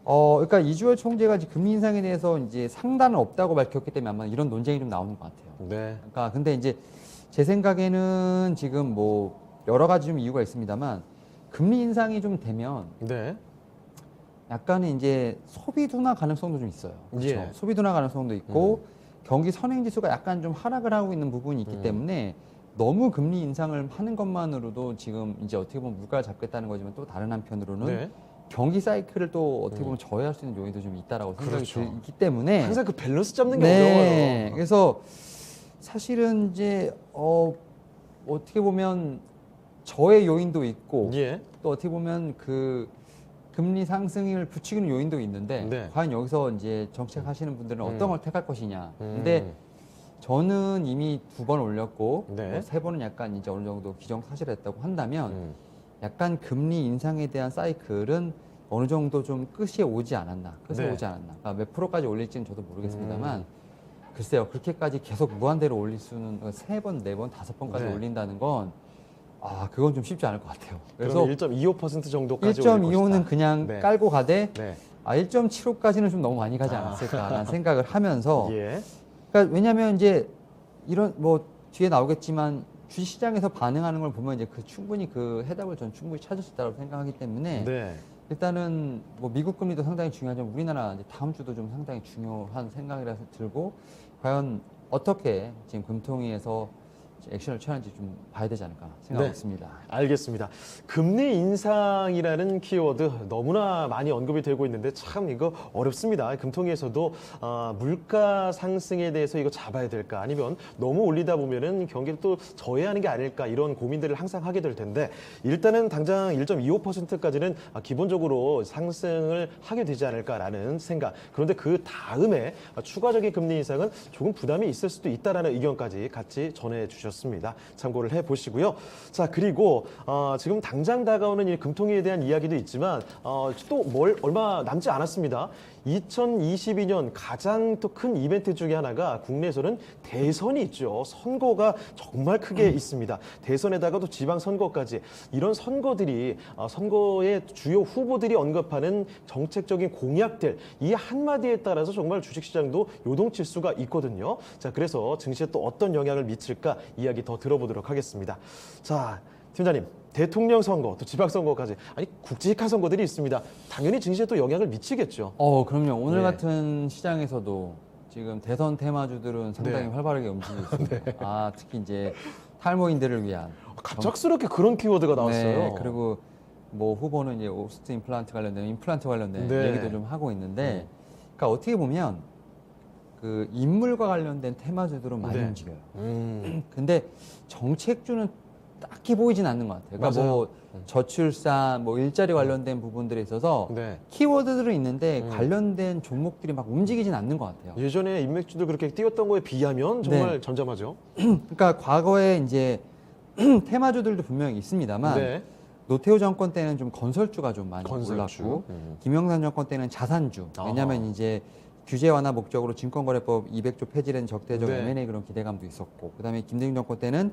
그러니까 이주열 총재가 지금 금리 인상에 대해서 이제 상단은 없다고 밝혔기 때문에 아마 이런 논쟁이 좀 나오는 것 같아요. 네. 그러니까 근데 이제 제 생각에는 지금 뭐 여러 가지 좀 이유가 있습니다만 금리 인상이 좀 되면 네. 약간은 이제 소비 둔화 가능성도 좀 있어요. 그렇죠? 예. 소비 둔화 가능성도 있고 경기 선행 지수가 약간 좀 하락을 하고 있는 부분이 있기 때문에 너무 금리 인상을 하는 것만으로도 지금 이제 어떻게 보면 물가를 잡겠다는 거지만 또 다른 한편으로는 네. 경기 사이클을 또 어떻게 보면 저해할 수 있는 요인도 좀 있다라고 생각이 그렇죠. 들기 때문에 항상 그 밸런스 잡는 게 네. 어려워요. 그래서 사실은 이제 어떻게 보면 저의 요인도 있고 예. 또 어떻게 보면 그 금리 상승을 부추기는 요인도 있는데 네. 과연 여기서 이제 정책하시는 분들은 어떤 걸 택할 것이냐. 근데 음. 저는 이미 2번 올렸고 네. 뭐 3번은 약간 이제 어느 정도 기정사실했다고 한다면 음. 약간 금리 인상에 대한 사이클은 어느 정도 좀 끝이 오지 않았나. 끝에 네. 오지 않았나. 그러니까 몇 프로까지 올릴지는 저도 모르겠습니다만 글쎄요. 그렇게까지 계속 무한대로 올릴 수는 3번, 4번, 5번까지 네. 올린다는 건 그건 좀 쉽지 않을 것 같아요. 그래서 그래서 1.25% 정도까지 올릴 1.25는 것이다. 그냥 네. 깔고 가되 네. 1.75까지는 좀 너무 많이 가지 않았을까라는 생각을 하면서 예. 그러니까 왜냐하면 이제 이런 뭐 뒤에 나오겠지만 주식시장에서 반응하는 걸 보면 이제 충분히 그 해답을 전 충분히 찾을 수 있다고 생각하기 때문에 네. 일단은 뭐 미국 금리도 상당히 중요하지만 우리나라 이제 다음 주도 좀 상당히 중요한 생각이라서 들고 과연 어떻게 지금 금통위에서 액션을 취하는지 좀 봐야 되지 않을까 생각하고 네. 있습니다. 알겠습니다. 금리 인상이라는 키워드 너무나 많이 언급이 되고 있는데 참 이거 어렵습니다. 금통위에서도 물가 상승에 대해서 이거 잡아야 될까 아니면 너무 올리다 보면은 경기를 또 저해하는 게 아닐까 이런 고민들을 항상 하게 될 텐데 일단은 당장 1.25%까지는 기본적으로 상승을 하게 되지 않을까라는 생각. 그런데 그 다음에 추가적인 금리 인상은 조금 부담이 있을 수도 있다라는 의견까지 같이 전해 주셨습니다. 참고를 해 보시고요. 자, 그리고 지금 당장 다가오는 이 금통위에 대한 이야기도 있지만 또 얼마 남지 않았습니다. 2022년 가장 또 큰 이벤트 중에 하나가 국내에서는 대선이 있죠. 선거가 정말 크게 있습니다. 대선에다가 또 지방선거까지 이런 선거들이 선거의 주요 후보들이 언급하는 정책적인 공약들 이 한마디에 따라서 정말 주식시장도 요동칠 수가 있거든요. 자, 그래서 증시에 또 어떤 영향을 미칠까 이야기 더 들어보도록 하겠습니다. 자, 팀장님. 대통령 선거, 또 지방선거까지 아니 굵직한 선거들이 있습니다. 당연히 증시에 또 영향을 미치겠죠. 그럼요. 오늘 네. 같은 시장에서도 지금 대선 테마주들은 상당히 네. 활발하게 움직이고 있습니다. 특히 이제 탈모인들을 위한 갑작스럽게 그런 키워드가 나왔어요. 네, 그리고 뭐 후보는 이제 오스트 임플란트 관련된 임플란트 관련된 네. 얘기도 좀 하고 있는데, 그러니까 어떻게 보면 그 인물과 관련된 테마주들은 많이 네. 움직여요. 근데 정책주는 딱히 보이진 않는 것 같아요. 그러니까 맞아요. 뭐 저출산, 뭐 일자리 관련된 부분들에 있어서 네. 키워드들은 있는데 관련된 종목들이 막 움직이진 않는 것 같아요. 예전에 인맥주들 그렇게 뛰었던 거에 비하면 정말 네. 전잠하죠. 그러니까 과거에 이제 테마주들도 분명히 있습니다만 네. 노태우 정권 때는 좀 건설주가 좀 많이 건설주. 올랐고 김영삼 정권 때는 자산주. 왜냐하면 이제 규제 완화 목적으로 증권거래법 200조 폐지된 적대적 네. M&A 그런 기대감도 있었고, 그다음에 김대중 정권 때는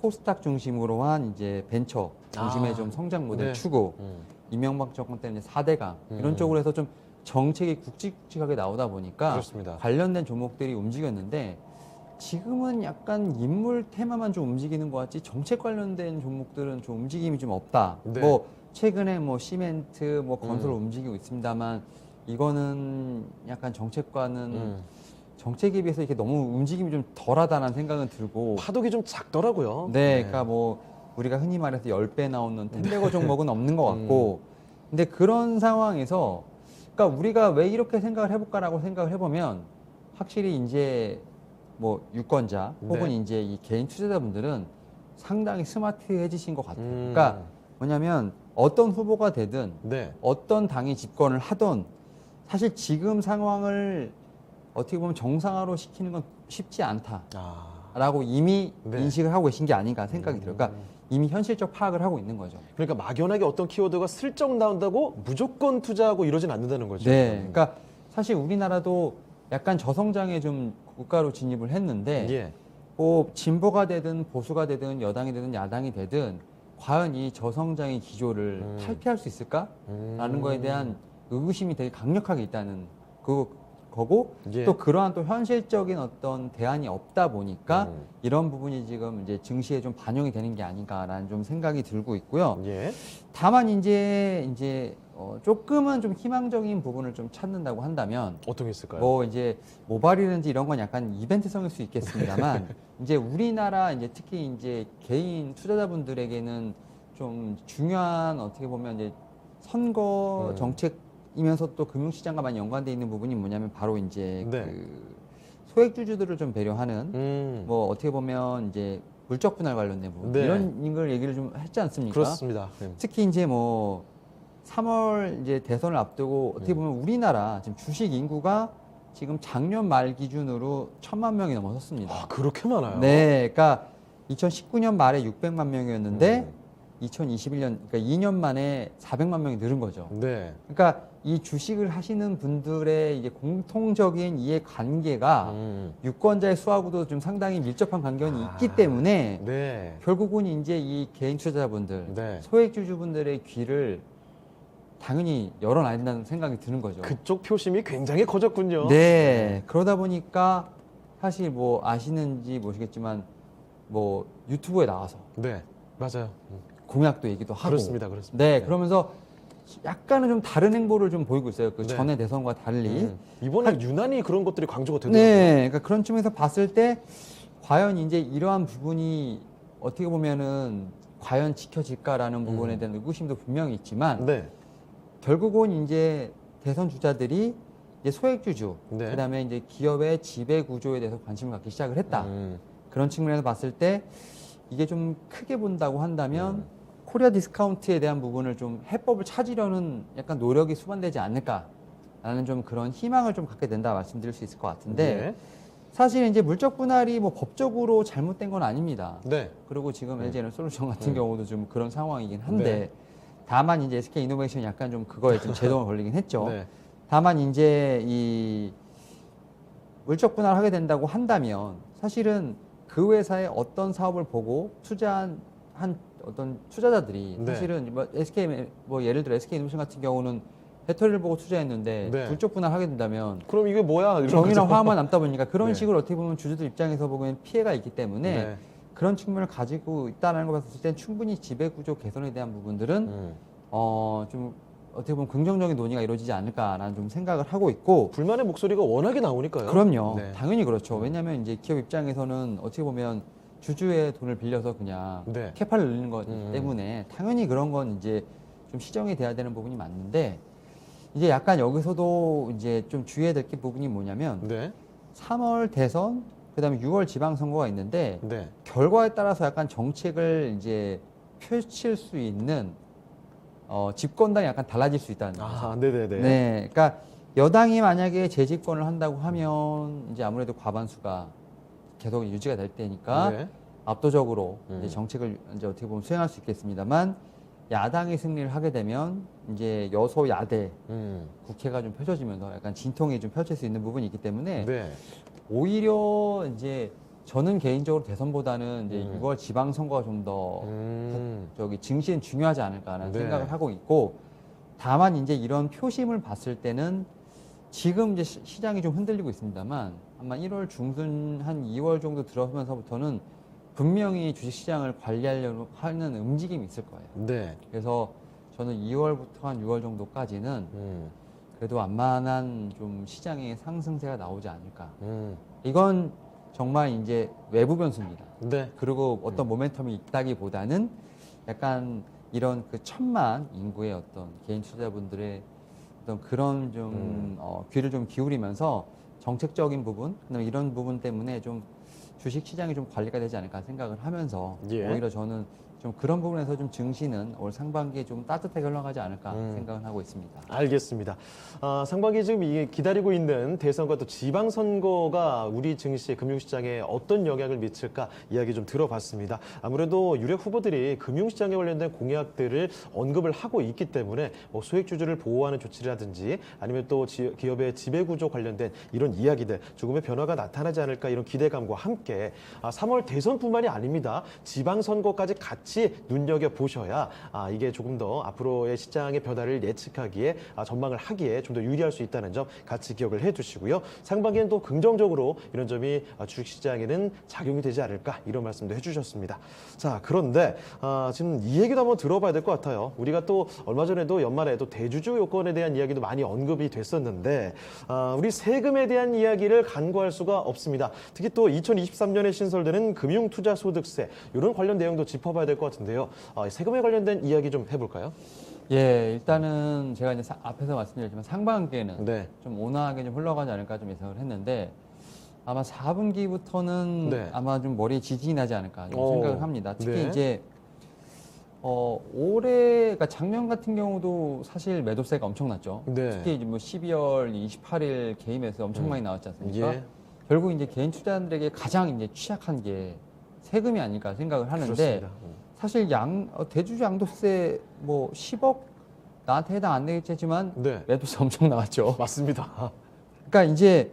코스닥 중심으로 한 이제 벤처 중심의 좀 성장 모델 네. 추구. 이명박 정권 때는 이제 4대강 이런 쪽으로 해서 좀 정책이 굵직굵직하게 나오다 보니까 그렇습니다. 관련된 종목들이 움직였는데 지금은 약간 인물 테마만 좀 움직이는 것 같지 정책 관련된 종목들은 좀 움직임이 좀 없다. 네. 뭐 최근에 뭐 시멘트, 뭐 건설 움직이고 있습니다만 이거는 약간 정책과는 정책에 비해서 이렇게 너무 움직임이 좀 덜하다는 생각은 들고. 파독이 좀 작더라고요. 네, 그러니까 뭐 우리가 흔히 말해서 10배 나오는 텐베거 종목은 없는 것 같고. 근데 그런 상황에서 그러니까 우리가 왜 이렇게 생각을 해볼까라고 생각을 해보면 확실히 이제 뭐 유권자 혹은 네. 이제 이 개인 투자자분들은 상당히 스마트해지신 것 같아요. 그러니까 뭐냐면 어떤 후보가 되든 네. 어떤 당이 집권을 하던 사실 지금 상황을 어떻게 보면 정상화로 시키는 건 쉽지 않다라고 이미 네. 인식을 하고 계신 게 아닌가 생각이 들어요. 그러니까 이미 현실적 파악을 하고 있는 거죠. 그러니까 막연하게 어떤 키워드가 슬쩍 나온다고 무조건 투자하고 이러진 않는다는 거죠. 네, 그러니까 사실 우리나라도 약간 저성장에 좀 국가로 진입을 했는데 예. 뭐 진보가 되든 보수가 되든 여당이 되든 야당이 되든 과연 이 저성장의 기조를 탈피할 수 있을까라는 거에 대한 의구심이 되게 강력하게 있다는 거고 예. 또 그러한 또 현실적인 어떤 대안이 없다 보니까 이런 부분이 지금 이제 증시에 좀 반영이 되는 게 아닌가라는 좀 생각이 들고 있고요. 예. 다만 이제 조금은 좀 희망적인 부분을 좀 찾는다고 한다면 어떤 게 있을까요? 뭐 이제 모발이든지 이런 건 약간 이벤트성일 수 있겠습니다만 이제 우리나라 이제 특히 이제 개인 투자자분들에게는 좀 중요한 어떻게 보면 이제 선거 정책이면서 또 금융시장과 많이 연관돼 있는 부분이 뭐냐면 바로 이제 네. 그 소액주주들을 좀 배려하는 뭐 어떻게 보면 이제 물적 분할 관련된 부분 네. 이런 걸 얘기를 좀 했지 않습니까? 그렇습니다. 네. 특히 이제 뭐 3월 이제 대선을 앞두고 어떻게 보면 우리나라 지금 주식 인구가 지금 작년 말 기준으로 1,000만 명이 넘어섰습니다. 아, 그렇게 많아요? 네, 그러니까 2019년 말에 600만 명이었는데 2021년 그러니까 2년 만에 400만 명이 늘은 거죠. 네. 그러니까 이 주식을 하시는 분들의 이제 공통적인 이해 관계가 유권자의 수하고도 좀 상당히 밀접한 관계가 있기 때문에 네. 결국은 이제 이 개인 투자자분들, 네. 소액주주분들의 귀를 당연히 열어놔야 된다는 생각이 드는 거죠. 그쪽 표심이 굉장히 커졌군요. 네. 그러다 보니까 사실 뭐 아시는지 모르겠지만 뭐 유튜브에 나와서 네. 맞아요. 공약도 얘기도 하고. 그렇습니다. 그렇습니다. 네. 그러면서 약간은 좀 다른 행보를 좀 보이고 있어요. 그 네. 전의 대선과 달리. 이번에 유난히 그런 것들이 강조가 되더라고요. 네. 그러니까 그런 측면에서 봤을 때 과연 이제 이러한 부분이 어떻게 보면은 과연 지켜질까라는 부분에 대한 의구심도 분명히 있지만 네. 결국은 이제 대선 주자들이 이제 소액주주, 네. 그다음에 이제 기업의 지배 구조에 대해서 관심을 갖기 시작을 했다. 그런 측면에서 봤을 때 이게 좀 크게 본다고 한다면 코리아 디스카운트에 대한 부분을 좀 해법을 찾으려는 약간 노력이 수반되지 않을까라는 좀 그런 희망을 좀 갖게 된다 말씀드릴 수 있을 것 같은데 네. 사실 이제 물적 분할이 뭐 법적으로 잘못된 건 아닙니다. 네. 그리고 지금 LG에너솔루션 같은 경우도 좀 그런 상황이긴 한데 네. 다만 이제 SK 이노베이션이 약간 좀 그거에 좀 제동을 걸리긴 했죠. 네. 다만 이제 이 물적 분할을 하게 된다고 한다면 사실은 그 회사의 어떤 사업을 보고 투자한 어떤 투자자들이 네. 사실은 뭐 SK 뭐 예를 들어 SK 이노베이션 같은 경우는 배터리를 보고 투자했는데 네. 물적 분할을 하게 된다면 그럼 이게 뭐야? 이런 정이나 거죠. 화만 남다 보니까 그런 네. 식으로 어떻게 보면 주주들 입장에서 보면 피해가 있기 때문에 네. 그런 측면을 가지고 있다는 걸 봤을 때 충분히 지배 구조 개선에 대한 부분들은 좀 어떻게 보면 긍정적인 논의가 이루어지지 않을까라는 좀 생각을 하고 있고 불만의 목소리가 워낙에 나오니까요. 그럼요. 네. 당연히 그렇죠. 왜냐하면 이제 기업 입장에서는 어떻게 보면 주주의 돈을 빌려서 그냥 네. 캐파를 늘리는 것 때문에 당연히 그런 건 이제 좀 시정이 돼야 되는 부분이 맞는데 이제 약간 여기서도 이제 좀 주의해야 될 게 부분이 뭐냐면 네. 3월 대선 그다음에 6월 지방선거가 있는데 네. 결과에 따라서 약간 정책을 이제 펼칠 수 있는 집권당이 약간 달라질 수 있다는 거죠. 아, 네네네. 네, 그러니까 여당이 만약에 재집권을 한다고 하면 이제 아무래도 과반수가 계속 유지가 될 테니까 네. 압도적으로 이제 정책을 이제 어떻게 보면 수행할 수 있겠습니다만 야당이 승리를 하게 되면 이제 여소야대 국회가 좀 펼쳐지면서 약간 진통이 좀 펼칠 수 있는 부분이 있기 때문에 네. 오히려 이제 저는 개인적으로 대선보다는 이제 6월 지방선거가 좀 더 저기 증시엔 중요하지 않을까라는 네. 생각을 하고 있고 다만 이제 이런 표심을 봤을 때는 지금 이제 시장이 좀 흔들리고 있습니다만 아마 1월 중순 한 2월 정도 들어서면서부터는 분명히 주식시장을 관리하려고 하는 움직임이 있을 거예요. 네. 그래서 저는 2월부터 한 6월 정도까지는 그래도 완만한 좀 시장의 상승세가 나오지 않을까. 이건 정말 이제 외부 변수입니다. 네. 그리고 어떤 모멘텀이 있다기보다는 약간 이런 그 1,000만 인구의 어떤 개인 투자자분들의 어떤 그런 좀 귀를 좀 기울이면서 정책적인 부분, 그다음에 이런 부분 때문에 좀 주식 시장이 좀 관리가 되지 않을까 생각을 하면서 예. 오히려 저는 좀 그런 부분에서 좀 증시는 올 상반기에 좀 따뜻하게 흘러가지 않을까 생각을 하고 있습니다. 알겠습니다. 상반기 지금 이게 기다리고 있는 대선과 또 지방선거가 우리 증시의 금융시장에 어떤 영향을 미칠까 이야기 좀 들어봤습니다. 아무래도 유력 후보들이 금융시장에 관련된 공약들을 언급을 하고 있기 때문에 뭐 소액주주를 보호하는 조치라든지 아니면 또 기업의 지배구조 관련된 이런 이야기들 조금의 변화가 나타나지 않을까 이런 기대감과 함께 3월 대선뿐만이 아닙니다. 지방선거까지 같이 눈여겨보셔야 이게 조금 더 앞으로의 시장의 변화를 예측하기에 전망을 하기에 좀 더 유리할 수 있다는 점 같이 기억을 해두시고요. 상반기에는 또 긍정적으로 이런 점이 주식시장에는 작용이 되지 않을까 이런 말씀도 해주셨습니다. 자, 그런데 지금 이 얘기도 한번 들어봐야 될 것 같아요. 우리가 또 얼마 전에도 연말에 또 대주주 요건에 대한 이야기도 많이 언급이 됐었는데 우리 세금에 대한 이야기를 간과할 수가 없습니다. 특히 또 2023년에 신설되는 금융투자소득세 이런 관련 내용도 짚어봐야 될 것 같은데요. 세금에 관련된 이야기 좀 해볼까요? 예, 일단은 제가 이제 앞에서 말씀드렸지만 상반기에는 네. 좀 온화하게 좀 흘러가지 않을까 좀 예상을 했는데 아마 4분기부터는 네. 아마 좀 머리에 지진이 나지 않을까 좀 오, 생각을 합니다. 특히 네. 이제 올해, 그러니까 작년 같은 경우도 사실 매도세가 엄청났죠. 네. 특히 이제 뭐 12월 28일 개임에서 엄청 많이 나왔지 않습니까? 예. 결국 이제 개인 투자자들에게 가장 이제 취약한 게 세금이 아닐까 생각을 하는데 그렇습니다. 사실 대주주 양도세 뭐 10억 나한테 해당 안 되겠지만 네. 매도세 엄청 나왔죠. 맞습니다. 그러니까 이제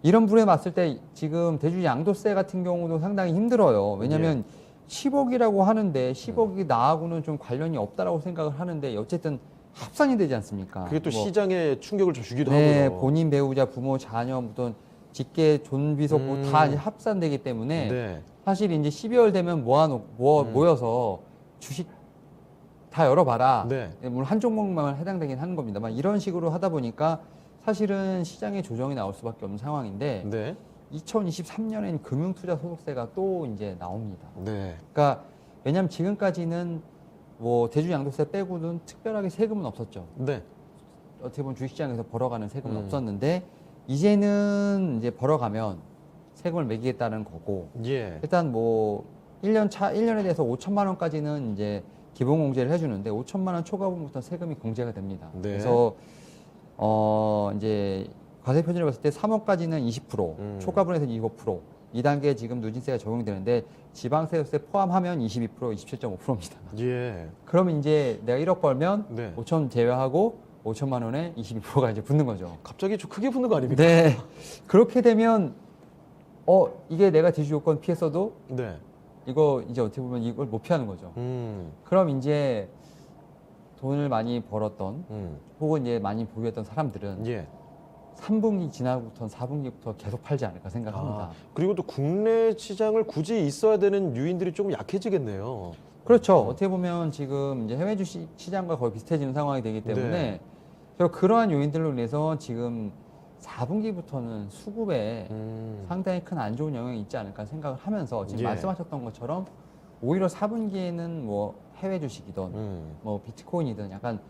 이런 불에 봤을 때 지금 대주주 양도세 같은 경우도 상당히 힘들어요. 왜냐하면 10억이라고 하는데 10억이 나하고는 좀 관련이 없다라고 생각을 하는데 어쨌든 합산이 되지 않습니까? 그게 또 뭐, 시장에 충격을 좀 주기도 네, 하고요. 본인 배우자, 부모, 자녀, 무슨 직계, 존비속 다 이제 합산되기 때문에 네. 사실 이제 12월 되면 모여서 주식 다 열어봐라. 네. 물론 한 종목만 해당되긴 하는 겁니다만 이런 식으로 하다 보니까 사실은 시장에 조정이 나올 수밖에 없는 상황인데 네. 2023년엔 금융투자소득세가 또 이제 나옵니다. 네. 그러니까 왜냐하면 지금까지는 뭐 대주 양도세 빼고는 특별하게 세금은 없었죠. 네. 어떻게 보면 주식시장에서 벌어가는 세금은 없었는데 이제는 이제 벌어가면 세금을 매기겠다는 거고 예. 일단 뭐 1년에 대해서 5천만 원까지는 이제 기본 공제를 해주는데 5천만 원 초과분부터 세금이 공제가 됩니다. 네. 그래서 이제 과세 표준을 봤을 때 3억까지는 20%, 초과분에서는 25%, 2단계 지금 누진세가 적용되는데 지방세세 포함하면 22%, 27.5%입니다. 예. 그럼 이제 내가 1억 벌면 네. 5천 제외하고 5천만 원에 22%가 이제 붙는 거죠. 갑자기 좀 크게 붙는 거 아닙니까? 네. 그렇게 되면 이게 내가 대주 요건 피했어도 네. 이거 이제 어떻게 보면 이걸 못 피하는 거죠. 그럼 이제 돈을 많이 벌었던 혹은 이제 많이 보유했던 사람들은 예. 3분기 지나고부터 4분기부터 계속 팔지 않을까 생각합니다. 그리고 또 국내 시장을 굳이 있어야 되는 요인들이 조금 약해지겠네요. 그렇죠. 어떻게 보면 지금 이제 해외 주식 시장과 거의 비슷해지는 상황이 되기 때문에 네. 그래서 그러한 요인들로 인해서 지금 4분기부터는 수급에 상당히 큰 안 좋은 영향이 있지 않을까 생각을 하면서 지금 예. 말씀하셨던 것처럼 오히려 4분기에는 뭐 해외 주식이든 뭐 비트코인이든 약간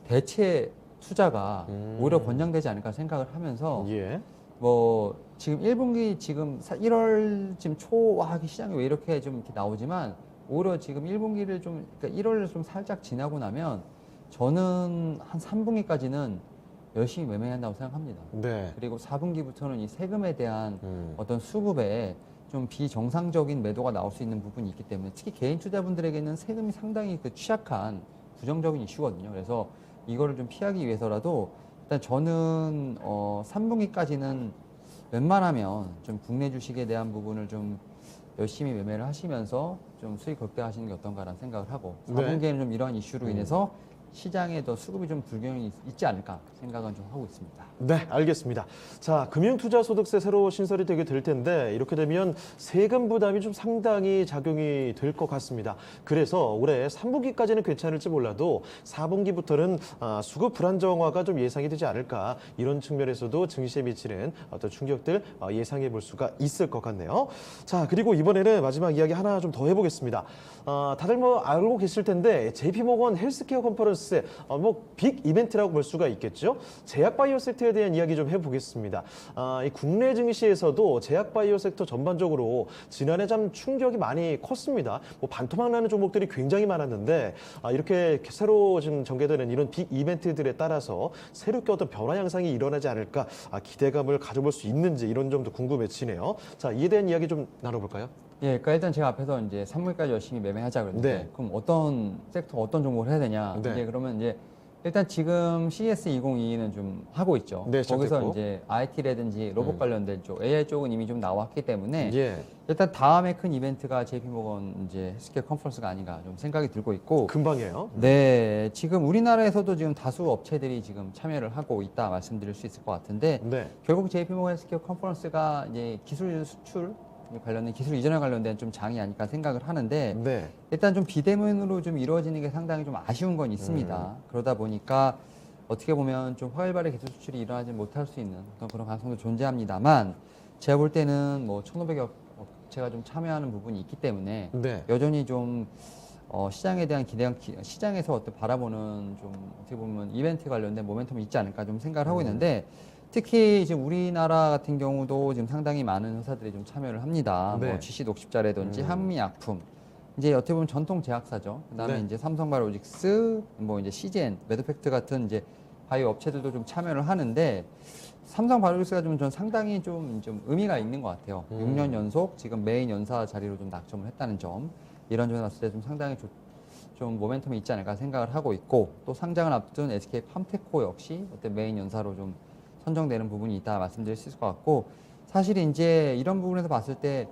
대체 투자가 오히려 권장되지 않을까 생각을 하면서 예. 뭐 지금 1분기 지금 1월 지금 초와 시장이 왜 이렇게 좀 이렇게 나오지만 오히려 지금 1분기를 좀 그러니까 1월을 좀 살짝 지나고 나면 저는 한 3분기까지는 열심히 매매한다고 생각합니다. 네. 그리고 4분기부터는 이 세금에 대한 어떤 수급에 좀 비정상적인 매도가 나올 수 있는 부분이 있기 때문에 특히 개인 투자분들에게는 세금이 상당히 그 취약한 부정적인 이슈거든요. 그래서 이거를 좀 피하기 위해서라도 일단 저는 3분기까지는 웬만하면 좀 국내 주식에 대한 부분을 좀 열심히 매매를 하시면서 좀 수익 극대화하시는 게 어떤가라는 생각을 하고 네. 4분기에는 좀 이러한 이슈로 인해서 시장에 더 수급이 좀 불균형이 있지 않을까 생각은 좀 하고 있습니다. 네, 알겠습니다. 자, 금융투자소득세 새로 신설이 되게 될 텐데 이렇게 되면 세금 부담이 좀 상당히 작용이 될 것 같습니다. 그래서 올해 3분기까지는 괜찮을지 몰라도 4분기부터는 수급 불안정화가 좀 예상이 되지 않을까 이런 측면에서도 증시에 미치는 어떤 충격들 예상해 볼 수가 있을 것 같네요. 자, 그리고 이번에는 마지막 이야기 하나 좀 더 해보겠습니다. 다들 뭐 알고 계실 텐데 JP모건 헬스케어 컨퍼런스 빅 이벤트라고 볼 수가 있겠죠. 제약바이오 섹터에 대한 이야기 좀 해보겠습니다. 이 국내 증시에서도 제약바이오 섹터 전반적으로 지난해 참 충격이 많이 컸습니다. 뭐 반토막 나는 종목들이 굉장히 많았는데 이렇게 새로 지금 전개되는 이런 빅 이벤트들에 따라서 새롭게 어떤 변화 양상이 일어나지 않을까 기대감을 가져볼 수 있는지 이런 점도 궁금해지네요. 자, 이에 대한 이야기 좀 나눠볼까요? 예, 그러니까 일단 제가 앞에서 이제 3분기까지 열심히 매매하자 그랬는데 네. 그럼 어떤 섹터 어떤 종목을 해야 되냐? 네. 이제 그러면 이제 일단 지금 CES 2022는 좀 하고 있죠. 네, 거기서 시작됐고. 이제 IT라든지 로봇 관련된 쪽, AI 쪽은 이미 좀 나왔기 때문에 예. 일단 다음에 큰 이벤트가 JP모건 이제 헬스케어 컨퍼런스가 아닌가 좀 생각이 들고 있고. 금방이에요. 네, 지금 우리나라에서도 지금 다수 업체들이 지금 참여를 하고 있다 말씀드릴 수 있을 것 같은데 네. 결국 JP모건 헬스케어 컨퍼런스가 이제 기술 수출 관련된 기술 이전에 관련된 좀 장이 아닐까 생각을 하는데 네. 일단 좀 비대면으로 좀 이루어지는 게 상당히 좀 아쉬운 건 있습니다. 그러다 보니까 어떻게 보면 좀 활발하게 기술 수출이 일어나지 못할 수 있는 어떤 그런 가능성도 존재합니다만 제가 볼 때는 뭐 1,500여 업체가 좀 참여하는 부분이 있기 때문에 네. 여전히 좀 시장에 대한 시장에서 어떤 바라보는 좀 어떻게 보면 이벤트 관련된 모멘텀이 있지 않을까 좀 생각을 하고 있는데 특히 지금 우리나라 같은 경우도 지금 상당히 많은 회사들이 좀 참여를 합니다. 네. 뭐 GC 녹십자라든지 한미약품 이제 어떻게 보면 전통 제약사죠. 그다음에 네. 이제 삼성바이오로직스, 뭐 이제 CGN, 매드팩트 같은 이제 바이오 업체들도 좀 참여를 하는데 삼성바이오로직스가 전 상당히 좀 의미가 있는 것 같아요. 6년 연속 지금 메인 연사 자리로 좀 낙점을 했다는 점. 이런 점에 봤을 때 좀 상당히 좀 모멘텀이 있지 않을까 생각을 하고 있고 또 상장을 앞둔 SK 팜테코 역시 어떤 메인 연사로 좀 선정되는 부분이 있다 말씀드릴 수 있을 것 같고 사실 이제 이런 부분에서 봤을 때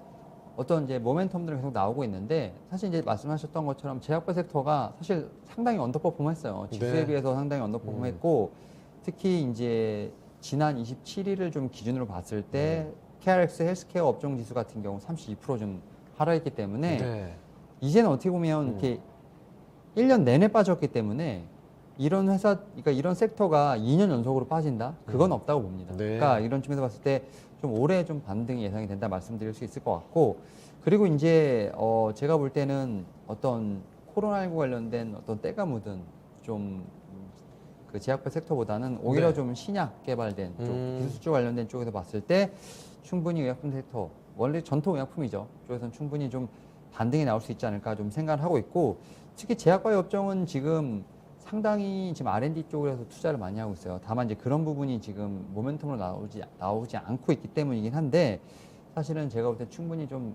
어떤 이제 모멘텀들이 계속 나오고 있는데 사실 이제 말씀하셨던 것처럼 제약바 섹터가 사실 상당히 언더퍼폼했어요. 지수에 네. 비해서 상당히 언더퍼폼했고 특히 이제 지난 27일을 좀 기준으로 봤을 때 KRX 헬스케어 업종 지수 같은 경우 32%좀 하락했기 때문에 네. 이제는 어떻게 보면 이렇게 1년 내내 빠졌기 때문에 이런 회사, 그러니까 이런 섹터가 2년 연속으로 빠진다? 그건 없다고 봅니다. 네. 그러니까 이런 측면에서 봤을 때 좀 올해 좀 반등이 예상이 된다 말씀드릴 수 있을 것 같고 그리고 이제 제가 볼 때는 어떤 코로나19 관련된 어떤 때가 묻은 좀 그 제약바 섹터보다는 오히려 네. 좀 신약 개발된 쪽, 기술 수주 관련된 쪽에서 봤을 때 충분히 의약품 섹터, 원래 전통 의약품이죠. 쪽에서는 충분히 좀 반등이 나올 수 있지 않을까 좀 생각을 하고 있고 특히 제약바이오 업종은 지금 상당히 지금 R&D 쪽에서 투자를 많이 하고 있어요. 다만 이제 그런 부분이 지금 모멘텀으로 나오지 않고 있기 때문이긴 한데 사실은 제가 볼 때 충분히 좀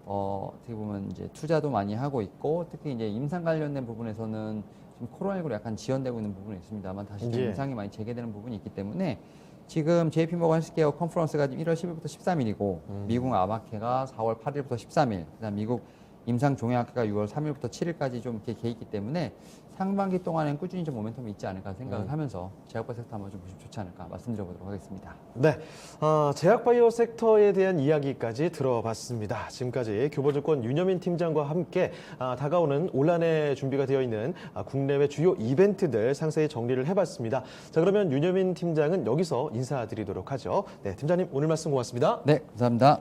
어떻게 보면 이제 투자도 많이 하고 있고 특히 이제 임상 관련된 부분에서는 지금 코로나19로 약간 지연되고 있는 부분이 있습니다만 다시 좀 예. 임상이 많이 재개되는 부분이 있기 때문에 지금 JP모건 헬스케어 컨퍼런스가 지금 1월 10일부터 13일이고 미국 아마케가 4월 8일부터 13일 그다음 미국 임상종양학회가 6월 3일부터 7일까지 좀 이렇게 돼 있기 때문에 상반기 동안엔 꾸준히 좀 모멘텀이 있지 않을까 생각을 하면서 제약바 섹터 한번 좀 보시면 좋지 않을까 말씀드려보도록 하겠습니다. 네, 제약바이오 섹터에 대한 이야기까지 들어봤습니다. 지금까지 교보증권 윤여민 팀장과 함께 다가오는 올 한 해 준비가 되어 있는 국내외 주요 이벤트들 상세히 정리를 해봤습니다. 자, 그러면 윤여민 팀장은 여기서 인사드리도록 하죠. 네, 팀장님 오늘 말씀 고맙습니다. 네, 감사합니다.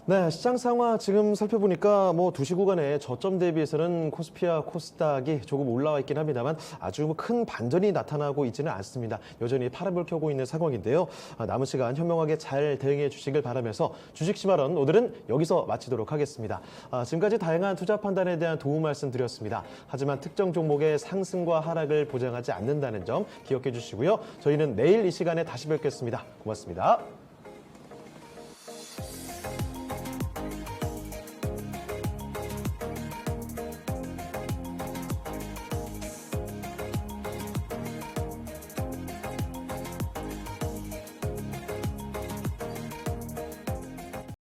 네, 시장 상황 지금 살펴보니까 뭐 2시 구간에 저점 대비해서는 코스피와 코스닥이 조금 올라와 있긴 합니다만 아주 큰 반전이 나타나고 있지는 않습니다. 여전히 파란불 켜고 있는 상황인데요. 남은 시간 현명하게 잘 대응해 주시길 바라면서 주식시마론 오늘은 여기서 마치도록 하겠습니다. 지금까지 다양한 투자 판단에 대한 도움 말씀드렸습니다. 하지만 특정 종목의 상승과 하락을 보장하지 않는다는 점 기억해 주시고요. 저희는 내일 이 시간에 다시 뵙겠습니다. 고맙습니다.